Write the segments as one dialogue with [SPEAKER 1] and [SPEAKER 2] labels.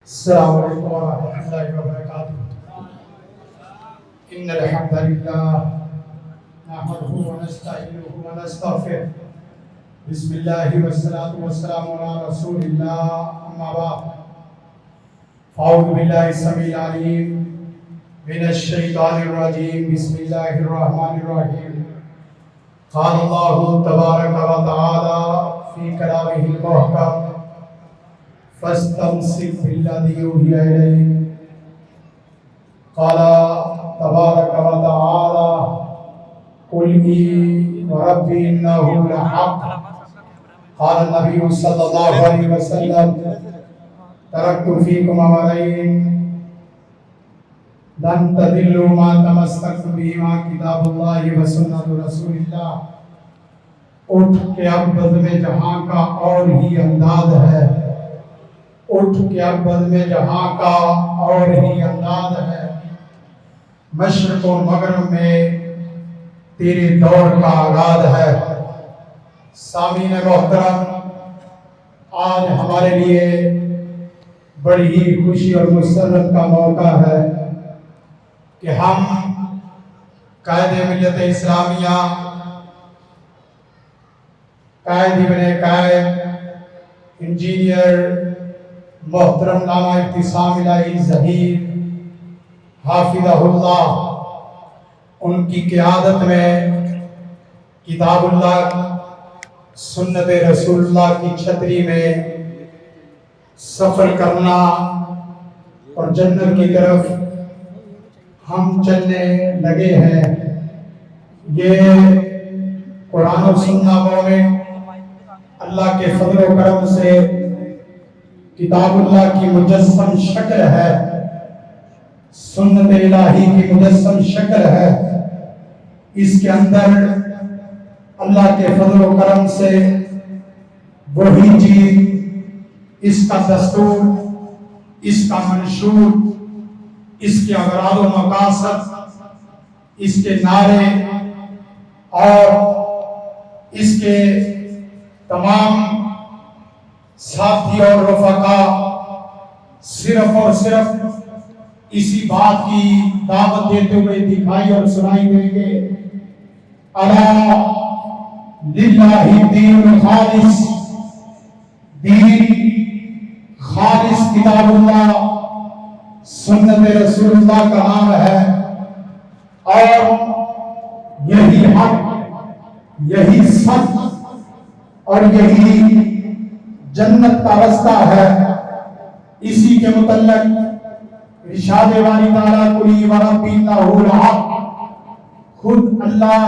[SPEAKER 1] السلام علیکم ورحمۃ اللہ وبرکاتہ ان الحمد للہ نحمده ونستعینه ونستغفره بسم اللہ والصلاة والسلام علی رسول اللہ اما بعد اعوذ باللہ السمیع العلیم من الشیطان الرجیم بسم اللہ الرحمن الرحیم قال اللہ تبارک و تعالی فی کلامہ المحکم فاستمسك بالذي أوحي إليك قال تبارك وتعالى قل إي وربي إنه لحق قال النبي صلى الله عليه وسلم تركت فيكم أمرين لن تضلوا ما تمسكتم بهما كتاب الله وسنة رسول الله اٹھ کے اب بزم جہاں کا اور ہی انداز ہے اٹھ کے اب بزم جہاں کا اور ہی انداز ہے مشرق و مغرب میں تیرے دور کا آغاز ہے سامعین محترم آج ہمارے لیے بڑی ہی خوشی اور مسرت کا موقع ہے کہ ہم قائد ملت اسلامیہ قائد ابن قائد انجینئر محترم علامہ ابتسام الہی ظہیر حافظہ اللہ ان کی قیادت میں کتاب اللہ سنت رسول اللہ کی چھتری میں سفر کرنا اور جنت کی طرف ہم چلنے لگے ہیں یہ قرآن و سنت مومن اللہ کے فضل و کرم سے کتاب اللہ کی مجسم شکل ہے سنت الہی کی مجسم شکل ہے اس کے اندر اللہ کے فضل و کرم سے وہی چیز اس کا دستور اس کا منشور اس کے اغراض و مقاصد اس کے نعرے اور اس کے تمام ساتھی اور رفقا صرف اور صرف اسی بات کی دعوت دیتے ہوئے دکھائی اور سنائی دیں گے الا للہ دین خالص دین خالص کتاب اللہ سنت رسول اللہ کا نام ہے اور یہی حق یہی سچ اور یہی جنت کا رستہ ہے اسی کے متعلق ارشاد باری تعالیٰ قل وربی انہ لحق خود اللہ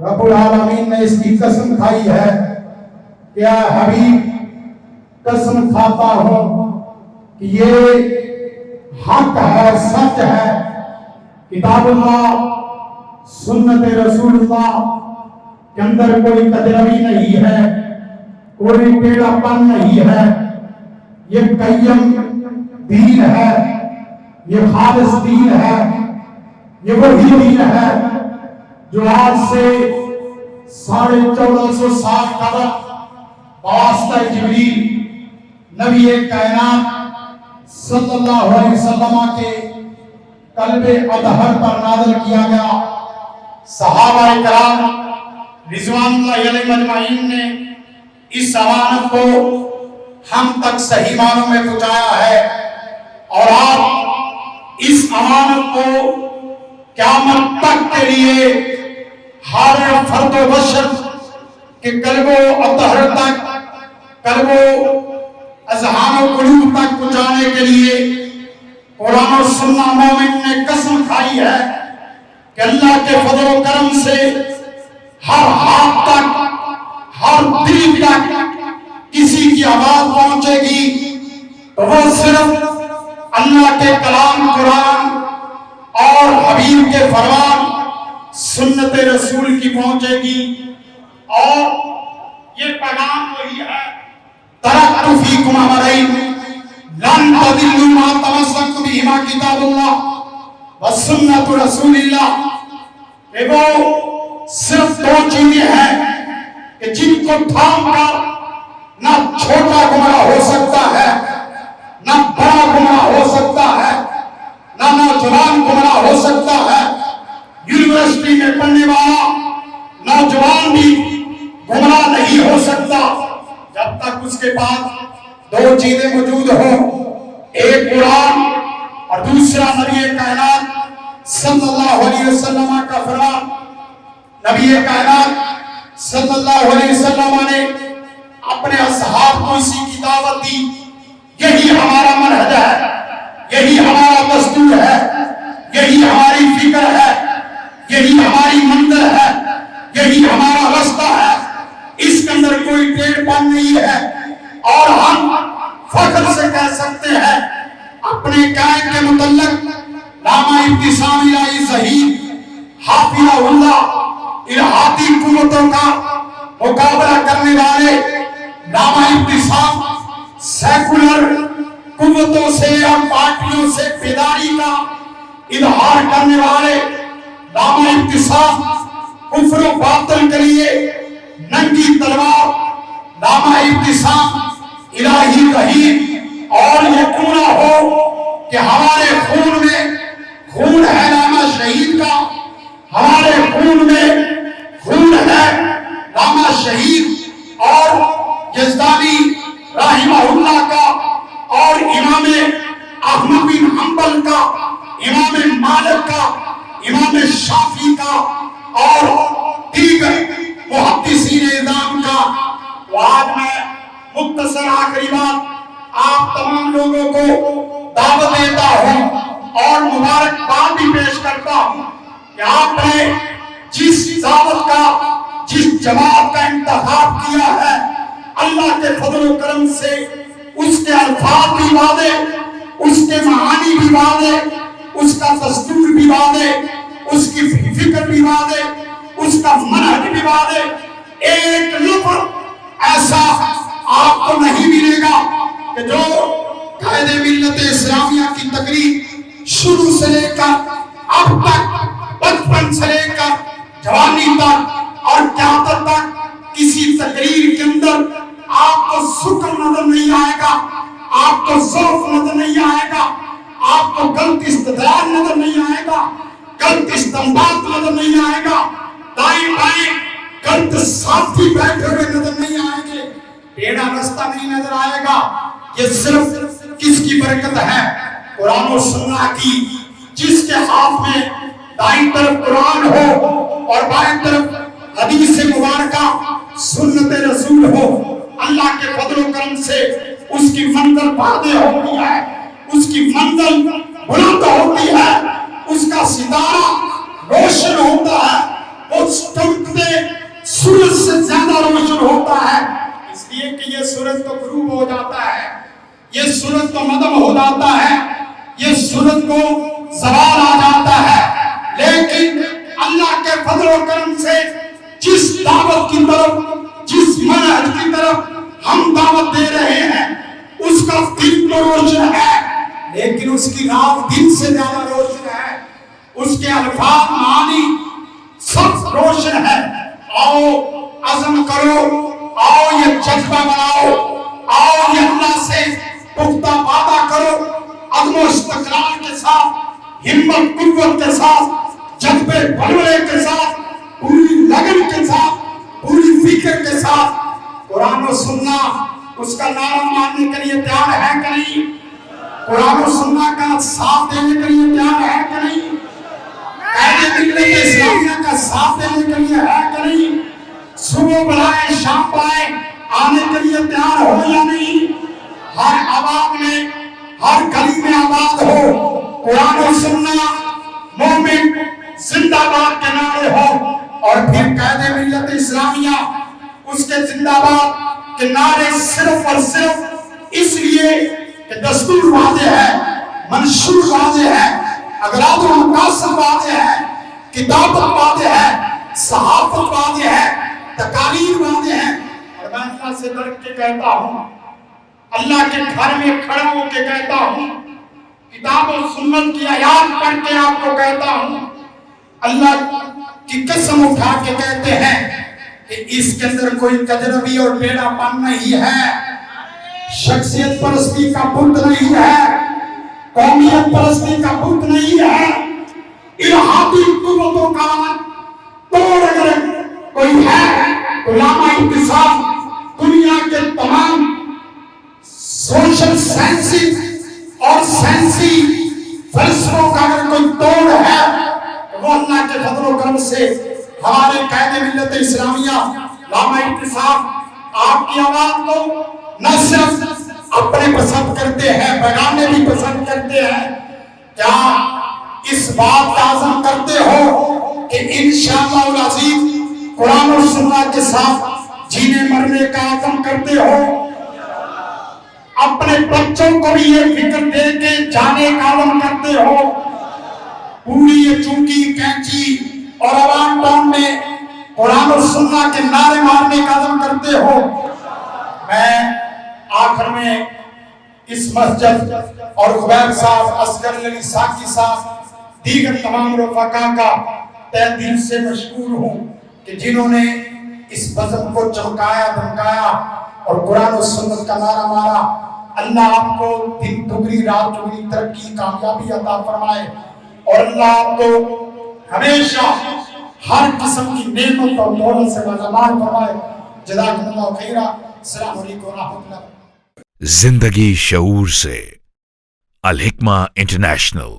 [SPEAKER 1] رب العالمین نے اس کی قسم کھائی ہے کیا حبیب قسم کھاتا ہوں کہ یہ حق ہے سچ ہے کتاب اللہ سنت رسول اللہ کے اندر کوئی تجربی نہیں ہے کوئی ٹیڑھا پن نہیں ہے یہ قیم دین ہے یہ خالص دین ہے یہ وہی دین ہے جو آج سے 1450 سال قبل بواسطہ جبریل نبی کائنات صلی اللہ علیہ وسلم کے قلب اطہر پر نازل کیا گیا صحابہ کرام رضوان اللہ علیہ مجمعین نے اس امانت کو ہم تک صحیح معنوں میں پہنچایا ہے اور آپ اس امانت کو قیامت تک کے لیے ہر فرد و بشر کے قلب و اطہر تک قلب و اذہان و قلوب تک پہنچانے کے لیے قرآن و سنت مومن نے قسم کھائی ہے کہ اللہ کے فضل و کرم سے ہر ہاتھ تک ہر دل تک کسی کی آواز پہنچے گی تو وہ صرف اللہ کے کلام قرآن اور حبیب کے فرمان سنت رسول کی پہنچے گی اور یہ پیغام وہی ہے ترکت فیکم امرین لن تضلوا ما تمسکتم بہما کتاب اللہ وسنت رسول اللہ کہ وہ صرف دو چیزیں ہیں کہ جن کو تھام کر نہ چھوٹا گمراہ ہو سکتا ہے نہ بڑا یونیورسٹی میں پڑھنے والا نوجوان بھی گمراہ نہیں ہو سکتا جب تک اس کے پاس دو چیزیں موجود ہوں، ایک قرآن اور دوسرا نبی کائنات صلی اللہ علیہ وسلم کا فرمان۔ نبی کائنات صلی اللہ علیہ وسلم نے اپنے اصحاب کو اسی کی دعوت دی، یہی ہمارا منہج ہے، یہی ہمارا دستور ہے، یہی ہماری فکر ہے، یہی ہماری منزل ہے، یہی ہمارا رستہ ہے، اس کے اندر کوئی ٹیڑھ پن نہیں ہے، اور ہم فخر سے کہہ سکتے ہیں اپنے قائد کے متعلق نامہ ابتسام الہی ظہیر حافظہ اللہ الہاتی قوتوں کا مقابلہ کرنے والے، نامہ ابتسام سیکولر قوتوں سے اور پارٹیوں سے بیداری کا اظہار کرنے والے، نامہ ابتسام کفر و باطل کے لیے ننگی تلوار، نامہ ابتسام الہی ظہیر۔ اور یہ کیوں نہ ہو کہ ہمارے خون میں خون ہے نامہ شہید کا، ہمارے خون میں خون ہے نامہ شہید اور یزدانی رحمہ اللہ کا، اور امام احمد بن حنبل کا، امام مالک کا، امام شافعی کا اور دیگر محدثین اعظام کا۔ تو آج میں مختصر آخری بات آپ تمام لوگوں کو دعوت دیتا ہوں اور مبارکباد بھی پیش کرتا ہوں کہ آپ نے جس دعوت کا، جس جماعت کا انتخاب کیا ہے، اللہ کے فضل و کرم سے اس کے الفاظ بھی واضح، اس کے معانی بھی واضح، اس کا دستور بھی واضح، اس کی فکر بھی واضح، اس کا منہج بھی واضح۔ ایک لفظ ایسا آپ کو نہیں ملے گا کہ جو قائد ملت اسلامیہ کی تقریر شروع سے لے کر اب تک، بچپن سے لے کر جوانی تک اور قیادت تک، کسی تقریر کے اندر آپ کو سکون نظر نہیں آئے گا، آپ کو ذوق نظر نہیں آئے گا، آپ کو غلط استدلال نظر نہیں آئے گا، غلط استنباط نظر نہیں آئے گا، دائیں بائیں غلط ساتھی بیٹھے ہوئے نظر نہیں آئیں گے، ٹیڑھا رستہ نہیں نظر آئے گا۔ یہ صرف کس کی برکت ہے؟ قرآن و سنت کی، جس کے ہاتھ میں دائیں طرف قرآن ہو اور بائیں طرف حدیث مبارکہ سنت رسول ہو، اللہ کے فضل و کرم سے اس کی منزل واضح ہوتی ہے، اس کی منزل بلند ہوتی ہے، اس کا ستارہ روشن ہوتا ہے، وہ چمکتے سورج سے زیادہ روشن ہوتا ہے، اس لیے کہ یہ سورج تو غروب ہو جاتا ہے، یہ سورج تو مدم ہو جاتا ہے، یہ سورج کو زوال آ جاتا ہے، لیکن اللہ کے فضل و کرم سے جس دعوت کی طرف، جس منہج کی طرف ہم دعوت دے رہے ہیں، اس کا دن تو روشن ہے، لیکن اس کی رات دن سے زیادہ روشن ہے، اس کے الفاظ معانی سب روشن ہے۔ آؤ عزم کرو، آؤ یہ جذبہ بناؤ، آؤ یہ اللہ سے پختہ وعدہ کرو، عزم و استقلال کے ساتھ، ہمت قوت کے ساتھ، جذبے بلوے کے ساتھ، پوری لگن کے ساتھ، پوری فکر کے ساتھ قرآن و سنت اس کا نعرہ مارنے کے لیے تیار ہے کہ نہیں؟ قرآن و سنت کا ساتھ دینے کے لیے تیار ہے کہ نہیں؟ قائد ملت اسلامیہ کا ساتھ دینے کے لیے ہے کہ نہیں؟ صبح بلائے شام پائے آنے کے لیے تیار ہو یا نہیں؟ ہر آباد میں، ہر گلی میں آباد ہو، قرآن و سنت مومن زندہ باد کے نعرے ہو، اور پھر قائد ملت اسلامیہ اس کے زندہ باد کے نعرے صرف اور صرف اس لیے کہ دستور واضح ہے، منشور واضح ہے، اغراض و مقاصد واضح ہے، کتابت واضح ہے، صحافت واضح ہے، تقاریر واضح ہے۔ اور میں اللہ سے ڈر کے کہتا ہوں، اللہ کے گھر میں کھڑا ہو کے کہتا ہوں، کتاب و سنت کی آیات پڑھ کے آپ کو کہتا ہوں، اللہ کی قسم اٹھا کے کہتے ہیں کہ اس کے اندر کوئی تجربی اور ٹیڑھا پن نہیں ہے، شخصیت پرستی کا بت نہیں ہے، قومیت پرستی کا بت نہیں ہے، الہاتی قوتوں کا ساتھ دنیا کے تمام سوشل سائنسی اور سائنسی فلسفوں کا اگر کوئی توڑ ہے وہ اللہ کے فضل و کرم سے ہمارے قائد ملت اسلامیہ علامہ اتفاق آپ کی آواز کو نہ صرف اپنے پسند کرتے ہیں بیگانے بھی پسند کرتے ہیں، کیا اس بات کا عزم کرتے ہو کہ انشاءاللہ العزیز قرآن و سنت کے ساتھ جینے مرنے کا عزم کرتے ہو؟ اپنے بچوں کو بھی یہ فکر دے کے جانے کا عزم کرتے ہو؟ پوری یہ چونکی کینچی اور عوام ٹاؤن میں قرآن و سنت کے نعرے مارنے کا عزم کرتے ہو؟ میں آخر میں اس مسجد اور خبیب صاحب، اصغر علی ساکی صاحب، دیگر تمام رفقا کا تہ دل سے مشکور ہوں کہ جنہوں نے اس بزم کو چمکایا دھمکایا اور قرآن و سنت کا نعرہ مارا۔ اللہ آپ کو دن دگنی رات چگنی ترقی کامیابی عطا فرمائے اور اللہ آپ کو ہمیشہ ہر قسم کی نعمت اور دولت سے بازمان فرمائے۔ جزاکم اللہ خیرہ۔ السلام علیکم ورحمۃ اللہ۔
[SPEAKER 2] زندگی شعور سے، الحکمہ انٹرنیشنل۔